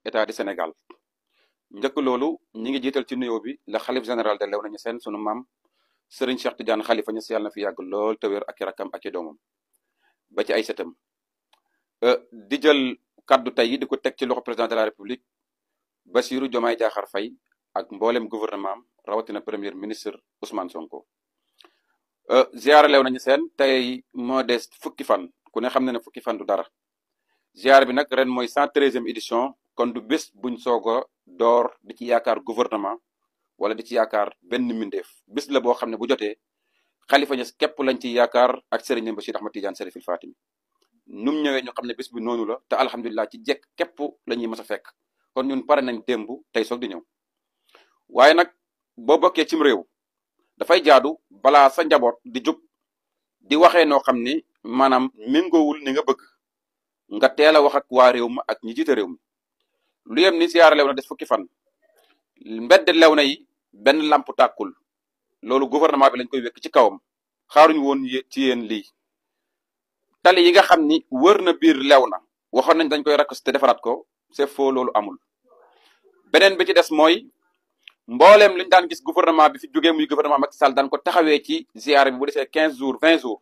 état du Sénégal njëkk loolu ñi ngi jiital ci nuyoo bi la xalif général de Léona Niassène sunu maam Serigne Cheikh Tidiane Khalifa Niass yàlla na fi yàgg lool te wér ak i rakkam ak i doomam ba ci ay sëtam di jël kaddu tey di ko teg ci loxo président de la république Bassirou Diomaye Diakhar Faye ak mboolem gouvernement am rawatina premier ministre Ousmane Sonko. ziara Léona Niassène tey moo des fukki fan ku ne xam na ne fukki fan du dara ziara bi nag ren mooy 113e édition kon du bés buñ soog a door di ci yaakaar gouvernement wala di ci yaakaar benn mbindeef bés la boo xam ne bu jotee Khalifa Niass képp lañ ci yaakaar ak Serigne Bassirou Ahmad Tidiane Chérifil Fatimi num ñëwee ñu xam ne bés bi noonu la te alhamdulilah ci jekk képp la ñuy mës a fekk kon ñun pare nañ démb tey soog di ñëw waaye nag boo bokkee cim réew dafay jaadu balaa sa njaboot di jóg di waxee noo xam ni maanaam méngoowul ni nga bëgg nga teel a wax ak waa réew ma ak ñi jiite réew mi lu yem ni ziara Léona des fukki fan mbedd Léona yi benn lamp tàkkul loolu gouvernement bi lañ koy wekk ci kawam xaaruñu woon ci yéen lii tali yi nga xam ni wër na biir Léona waxoon nañ dañ koy rakk te defaraat ko c'est faux loolu amul beneen bi ci des mooy mbooleem liñ daan gis gouvernement bi fi jógee muy gouvernement Macky Sall daan ko taxawee ci ziara bi bu desee 15 jours 20 jours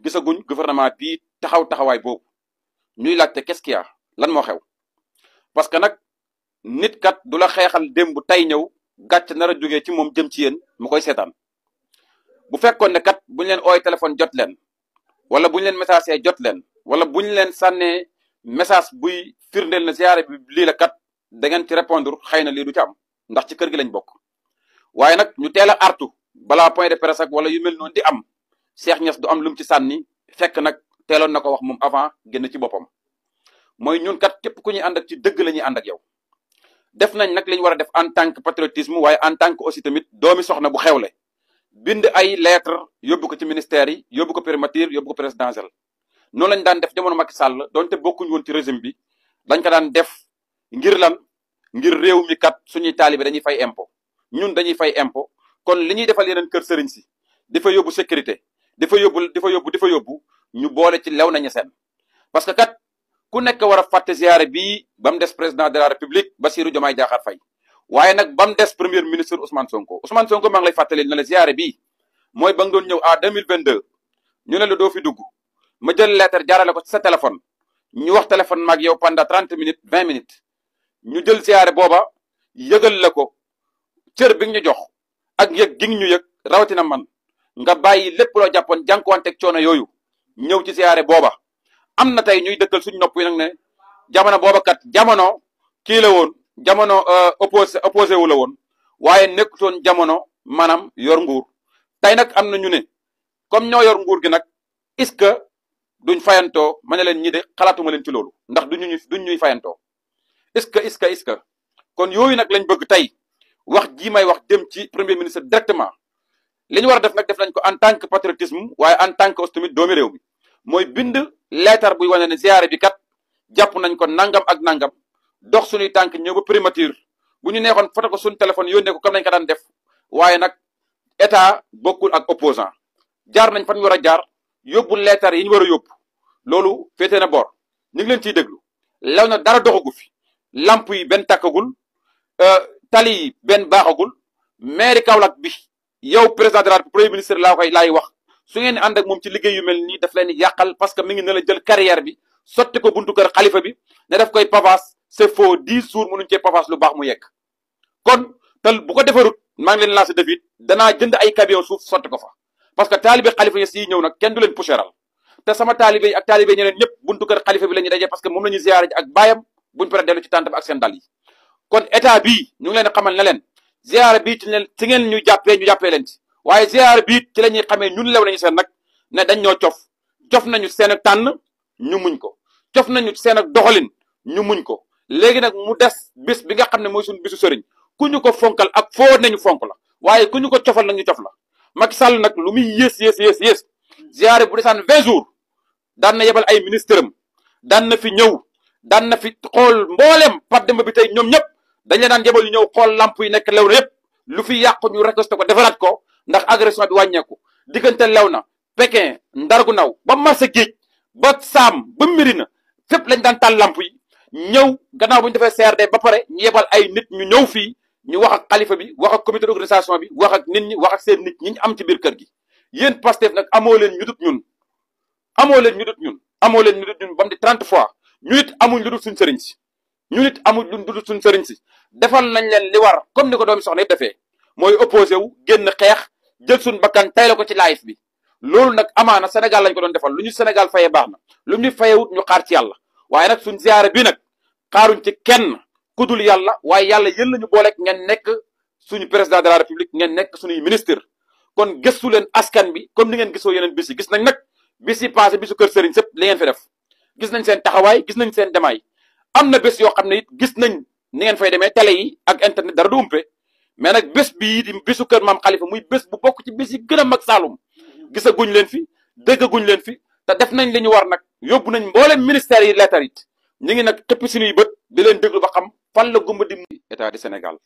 gisaguñ gouvernement bii taxawaay boobu ñuy laajte qu'est-ce qu'il y a lan moo xew parce que nag nit kat du la xeexal démb tey ñëw gàcc nar a jógee ci moom jëm ci yéen mu koy seetaan bu fekkoon ne kat buñ leen ooy téléphone jot leen wala buñ leen message jot leen wala buñ leen sànnee message buy firndeel na ziara bi lii la kat da ngeen ci répondre xëy na lii du ci am ndax ci kër gi lañ bokk waaye nag ñu teel a artu balaa point de presse ak wala yu mel noonu di am Cheikh Niass du am lu mu ci sànni fekk nag teeloon na ko wax moom avant génn ci boppam mooy ñun kat képp ku ñuy ànd ak ci dëgg la ñuy ànd ak yow def nañ nag li ñu war a def en tant que patriotisme waaye en tant que aussi tamit doomi soxna bu xewle bind ay lettre yóbbu ko ci ministère yi yóbbu ko primature yóbbu ko présidentiel noonu lañ daan def jamono Macky Sall donte bokkuñ woon ci régime bi dañ ko daan def ngir lan ngir réew mi kat suñuy taalibe dañuy fay impôt ñun dañuy fay impôt kon li ñuy defal yeneen kër sëriñ si di fa yóbbu sécurité di fa yóbbu ñu boole ci Léona Niassène parce que kat ku nekk war a fàtte ziare bii ba mu des président de la république Bassirou Diomaye Diakhar Faye waaye nag ba mu des premier ministre Ousmane Sonko maa ngi lay fàttali ne la ziare bii mooy ba nga doon ñëw à 2022 ñu ne la doo fi dugg ma jël lettre jaarale ko ci sa téléphone ñu wax téléphone maag yow pendant 30 minutes 20 minutes ñu jël ziare booba yëgal la ko cër bi nga ñu jox ak yëg gi ñu yëg rawatina man nga bàyyi lépp loo jàppoon jànkuwanteeg coono yooyu ñëw ci ziare booba am na tey ñuy dëkkal suñu nopp yi nag ne jamono booba kat jamono kii la woon jamono opposé wu la woon waaye nekkutoon jamono maanaam yor nguur tey nag am na ñu ne comme ñoo yor nguur gi nag est-ce que duñ fayantoo ma ne leen ñi de xalaatuma leen ci loolu ndax duñ ñuy fayantoo est-ce que kon yooyu nag lañ bëgg tey wax ji may wax dem ci premier ministre directement li ñu war a def nag def nañ ko en tant que patriotisme waaye en tant que aussi tamit doomi réew mi mooy bind leetar buy wane ne ziare bi kat jàpp nañ ko nangam ak nangam dox suñuy tànk ñëw ba primature bu ñu neexoon foto ko suñu téléphone yónnee ko comme nañ ko daan def waaye nag état bokkul ak opposant jaar nañ fan ñu war a jaar yóbbu leetar yi ñu war a yóbbu loolu féetee na bor ñu ngi leen ciy déglu Léona dara doxagu fi lamp yi benn tàkkagul tali yi benn baaxagul mairie Kaolack bi yow président de la premier ministre laay wax su ngeen ànd ak moom ci liggéey yu mel nii daf leen yàqal parce que mi ngi ne la jël carrière bi sotti ko buntu kër xalifa bi ne daf koy pavas c'est faux 10 jours mënuñ cee pavas lu baax mu yegg kon te bu ko defarut maa ngi leen lancé défi danaa jënd ay camion suuf sotti ko fa parce que taalibe xalifa Niass yi ñëw nag kenn du leen puchéral te sama taalibe yi ak taalibe ñeneen ñëpp buntu kër xalifa bi la ñuy dajee parce que moom la ñuy ziyaare ji ak baayam buñ pare dellu ci tànt bi ak seen dal yi kon état bii ñu ngi leen xamal ne leen ziyaare bii ci ngeen ñu jàppee leen ci waaye ziyaare bii ci la ñuy xamee ñun Léona Niassène nag ne dañ ñoo cof nañu seen ak tànn ñu muñ ko cof nañu seen ak doxalin ñu muñ ko léegi nag mu des bis bi nga xam ne mooy suñu bisu sëriñ ku ñu ko fonkal ak foo nañu fonk la waaye ku ñu ko cofal nag ñu cof la Macky Sall nag lu muy yées ziyaare bu desaan 20 jours daan na yebal ay ministre am daan na fi ñëw daan na fi xool mboolem Pape Demba bi tey ñoom ñëpp dañ leen daan yebal yu ñëw xool lamp yi nekk Léona yëpp lu fi yàqu ñu récolte ko defaraat ko ndax agression bi wàññeeku diggante Léona Pékin Ndargu Ndaw ba marché géej ba Saam ba Médina fépp lañ daan taal lamp yi ñëw gannaaw bu ñu defee CRD ba pare ñu yebal ay nit ñu ñëw fii ñu wax ak xalifa bi wax ak comité d'organisation bi wax ak nit ñi wax ak seen nit ñi ñu am ci biir kër gi. yéen Pastef nag amoo leen ñu dut ñun amoo leen ñu dut ñun amoo leen ñu dut ñun ba mu di 30 fois ñu nit amuñ lu dul suñ sëriñ si ñu nit amuñ lu dul suñ sëriñ si defal nañ leen li war comme ni ko doomi soxna yëpp defee mooy opposé wu génn xeex jël suñ bakkan tay la ko ci live bi. loolu nag amaana Sénégal lañ ko doon defal lu ñu Sénégal fayee baax na lu ñu fayewut ñu xaar ci yàlla waaye nag suñ ziyaare bi nag xaaruñ ci kenn ku dul yàlla waaye yàlla yéen lañu booleeg ngeen nekk suñu président de la république ngeen nekk suñuy ministre kon gëstu leen askan bi comme ni ngeen gisoo yeneen bis yi gis nañ nag bis yi passé bisu kër sëriñ sëpp li ngeen fi def gis nañ seen taxawaay gis nañ seen demaay am na bés yoo xam ne it gis nañ ni ngeen fay demee télé yi ak internet dara du umpe mais nag bés bii di bisu kër maam Khalifa muy bés bu bokk ci bés yi gën a mag Saalum gisaguñ leen fi déggaguñ leen fi te def nañ li ñu war nag yóbbu nañ mboolem ministère yi leetar it ñu ngi nag xëppi suñuy bët di leen déglu ba xam fan la gumba di état du Sénégal.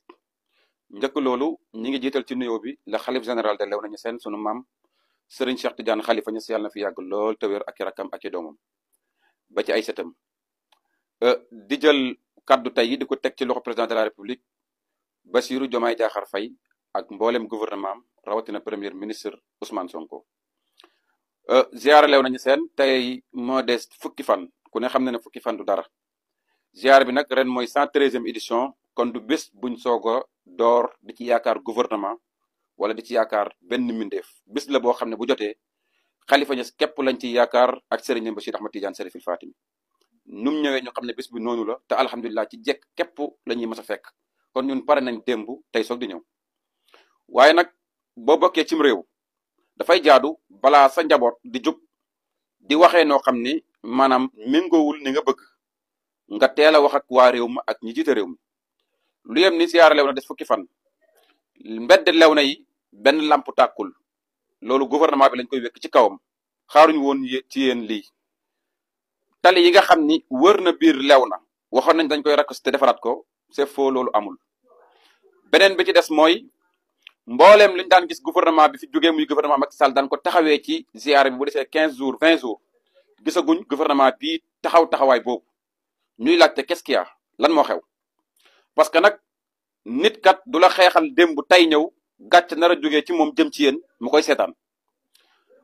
njëkk loolu ñi ngi jiital ci nuyoo bi la xalif général de Léona Niassène sunu maam Serigne Cheikh Tidiane Khalifa Niass yàlla na fi yàgg lool te wér ak i rakkam ak i doomam ba ci ay sëtam di jël kaddu tey yi di ko teg ci loxo président de la république Bassirou Diomaye Diakhar Faye ak mboolem gouvernement am rawatina premier ministre Ousmane Sonko. ziara Léona Niassène tey moo des fukki fan ku ne xam na ne fukki fan du dara ziara bi nag ren mooy 113e édition kon du bés buñ soog a door di ci yaakaar gouvernement wala di ci yaakaar benn mbindeef bés la boo xam ne bu jotee Khalifa Niass képp lañ ci yaakaar ak Serigne Bassirou Ahmad Tidiane Chérifil Fatimi num ñëwee ñu xam ne bés bi noonu la te alhamdulilah ci jekk képp la ñuy mës a fekk kon ñun pare nañ démb tey soog di ñëw waaye nag boo bokkee cim réew dafay jaadu balaa sa njaboot di jub di waxee noo xam ni maanaam méngoowul ni nga bëgg nga teel a wax ak waa réew ma ak ñi jiite réew mi lu yem ni siyaara Léona des fukki fan mbedd Léona yi benn lamp tàkkul loolu gouvernement bi lañ koy wekk ci kawam xaaruñu woon ci yéen lii tali yi nga xam ni wër na biir Léona waxoon nañ dañ koy rakk te defaraat ko c'est faux loolu amul beneen bi ci des mooy mbooleem liñ daan gis gouvernement bi fi jógee muy gouvernement Macky Sall daan ko taxawee ci ziyaara bi bu desee 15 jours 20 jours gisaguñ gouvernement bii taxawaay boobu ñuy laajte qu'est-ce qu'il y a lan moo xew parce que nag nit kat du la xeexal démb tey ñëw gàcc nar a jógee ci moom jëm ci yéen mu koy seetaan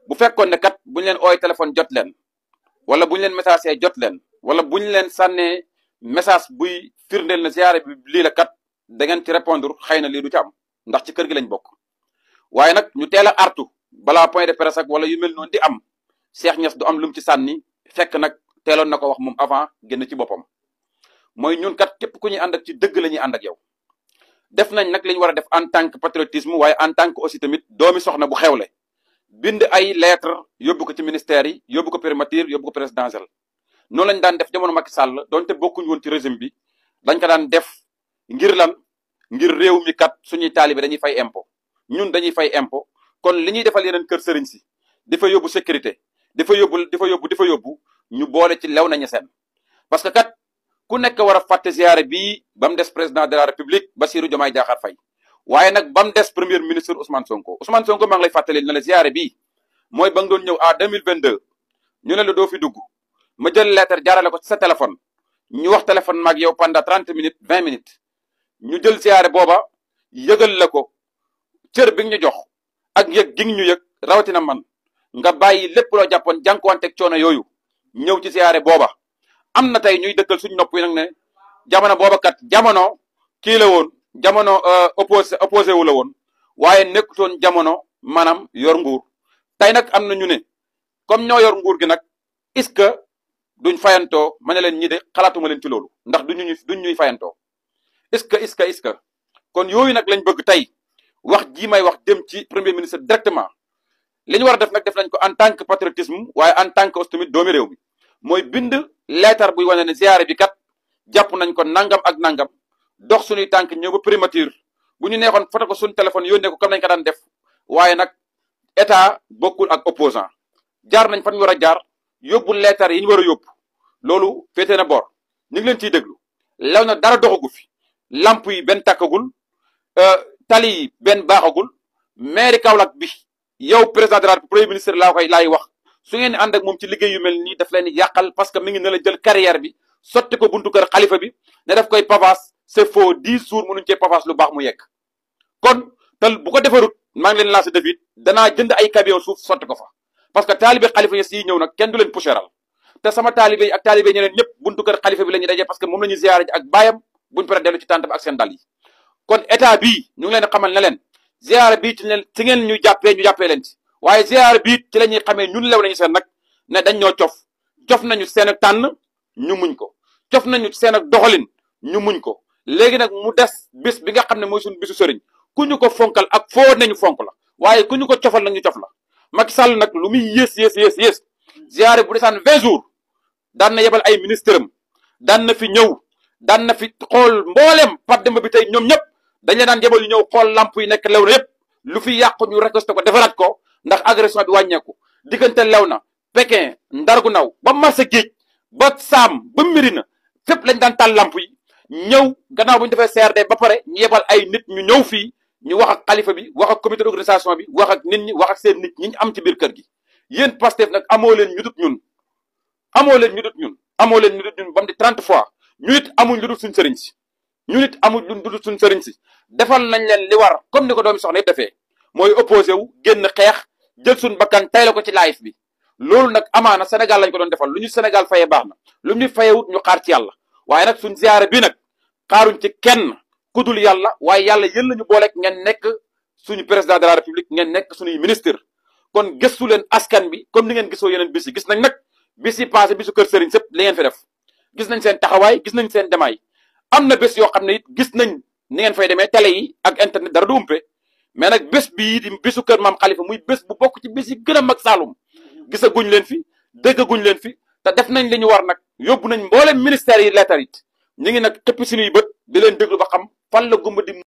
bu fekkoon ne kat buñ leen ooy téléphone jot leen wala buñ leen message jot leen wala buñ leen sànnee message buy firndeel na ziyaara bi lii la kat da ngeen ci répondre xëy na lii du ci am ndax ci kër gi lañ bokk waaye nag ñu teel a artu balaa point de presse ak wala yu mel noonu di am Cheikh Niass du am lu mu ci sànni fekk nag teeloon na ko wax moom avant génn ci boppam mooy ñun kat képp ku ñuy ànd ak ci dëgg la ñuy ànd ak yow def nañ nag li ñu war a def en tant que patriotisme waaye en tant que aussi tamit doomi soxna bu xewle bind ay lettre yóbbu ko ci ministère yi yóbbu ko primature yóbbu ko présidentiel noonu lañ daan def jamono Macky Sall donte bokkuñ woon ci régime bi dañ ko daan def ngir lan ngir réew mi kat suñuy taalibe dañuy fay impôt ñun dañuy fay impôt kon li ñuy defal yeneen kër sëriñ si dafa yóbbu sécurité dafa yóbbu ñu boole ci Léona Niassène parce que kat ku nekk war a fàtte ziyaare bii ba mu des président de la république Bassirou Diomaye Diakhar Faye waaye nag ba mu des premier ministre Ousmane Sonko maa ngi lay fàttali ne la ziyaare bii mooy ba nga doon ñëw à 2022 ñu ne la doo fi dugg ma jël lettre jaarale ko ci sa téléphone ñu wax téléphone maag yow pendant 30 minutes 20 minutes ñu jël ziyaare booba yëgal la ko cër bi nga ñu jox ak yëg gi ñu yëg rawatina man nga bàyyi lépp loo jàppoon jànkuwanteeg coono yooyu ñëw ci ziyaare booba am na tey ñuy dëkkal suñ nopp yi nag ne jamono booba kat jamono kii la woon jamono opposé wu la woon waaye nekkutoon jamono maanaam yor nguur tey nag am na ñu ne comme ñoo yor nguur gi nag est-ce que duñ fayantoo ma ne leen ñi de xalaatuma leen ci loolu ndax duñ ñuy fayantoo est-ce que kon yooyu nag lañ bëgg tey wax ji may wax dem ci premier ministre directement li ñu war a def nag def nañ ko en tant que patriotisme waaye en tant que aussi tamit doomi réew mi mooy bind leetar buy wane ne ziyaare bi kat jàpp nañ ko nangam ak nangam dox suñuy tànk ñëw ba primature bu ñu neexoon foto ko suñu téléphone yónnee ko comme nañ ko daan def waaye nag état bokkul ak opposant jaar nañ fan ñu war a jaar yóbbu leetar yi ñu war a yóbbu loolu féetee na boor ñu ngi leen ciy déglu lew na dara doxagu fi lamp yi benn tàkkagul tali yi benn baaxagul mairie Kaolack bi yow président de la République premier ministre laay wax su ngeen ànd ak moom ci liggéey yu mel nii daf leen di yàqal parce que mi ngi ne la jël carrière bi sotti ko buntu kër xalifa bi ne daf koy pavas c'est faux 10 jours mënuñ cee pavas lu baax mu yegg kon te bu ko defarut maa ngi leen lancé défi danaa jënd ay camion suuf sotti ko fa parce que taalibe xalifa Niass yi ñëw nag kenn du leen puchéral te sama taalibe yi ak taalibe ñeneen ñëpp buntu kër xalifa bi la ñuy dajee parce que moom la ñuy ziyaare ji ak baayam buñ pare dellu ci tànt bi ak seen dal yi kon état bii ñu ngi leen xamal ne leen ziyaare bii ci ngeen ñu jàppee leen ci waaye ziyaare bii ci la ñuy xamee ñun lew nañu seen nag ne dañ ñoo cof nañu seen ak tànn ñu muñ ko cof nañu seen ak doxalin ñu muñ ko léegi nag mu des bis bi nga xam ne mooy suñu bisu sëriñ ku ñu ko fonkal ak foo nañu fonk la waaye ku ñu ko cofal nag ñu cof la Macky Sall nag lu muy yées ziyaare bu desaan 20 jours daan na yebal ay ministre am daan na fi ñëw daan na fi xool mbooleem Pape Demba bi tey ñoom ñëpp dañ leen daan yebal yu ñëw xool lamp yi nekk lew na yëpp lu fi yàqu ñu récolte ko defaraat ko ndax agression bi wàññeeku diggante lew na Pékin Ndargu Naw ba marché géej ba Saam ba Mérina fépp lañ daan taal lamp yi ñëw gannaaw bu ñu defee CRD ba pare ñu yebal ay nit ñu ñëw fii ñu wax ak xalifa bi wax ak comité d'organisation bi wax ak nit ñi wax ak seen nit ñi ñu am ci biir kër gi yéen Pastef nag amoo leen ñu dut ñun ba mu di 30 fois ñu nit amuñ lu dul suñ sëriñ si defal nañ leen li war comme ni ko doomi soxna yëpp defee mooy opposé wu génn xeex jël suñ bakkan tay la ko ci live bi loolu nag amaana Sénégal lañ ko doon defal lu ñu Sénégal fayee baax na lu ñu fayewut ñu xaar ci yàlla waaye nag suñ ziyaare bi nag xaaruñ ci kenn kudul yàlla waaye yàlla yéen lañu booleeg ngeen nekk suñu président de la république ngeen nekk suñuy ministre kon gëstu leen askan bi comme ni ngeen gisoo yeneen bis yi gis nañ nag bis yi passé bisu kër sëriñ sëpp li ngeen fi def gis nañ seen taxawaay gis nañ seen demaay am na bés yoo xam ne it gis nañ ni ngeen fay demee télé yi ak internet dara du umpe mais nag bés bii di bisu kër maam xalifa muy bés bu bokk ci bés yi gën a mag Saalum gisaguñ leen fi déggaguñ leen fi te def nañ li ñu war nag yóbbu nañ mboolem ministère yi leetar it ñu ngi nag xëppi suñuy bët di leen déglu ba xam fan la gumba di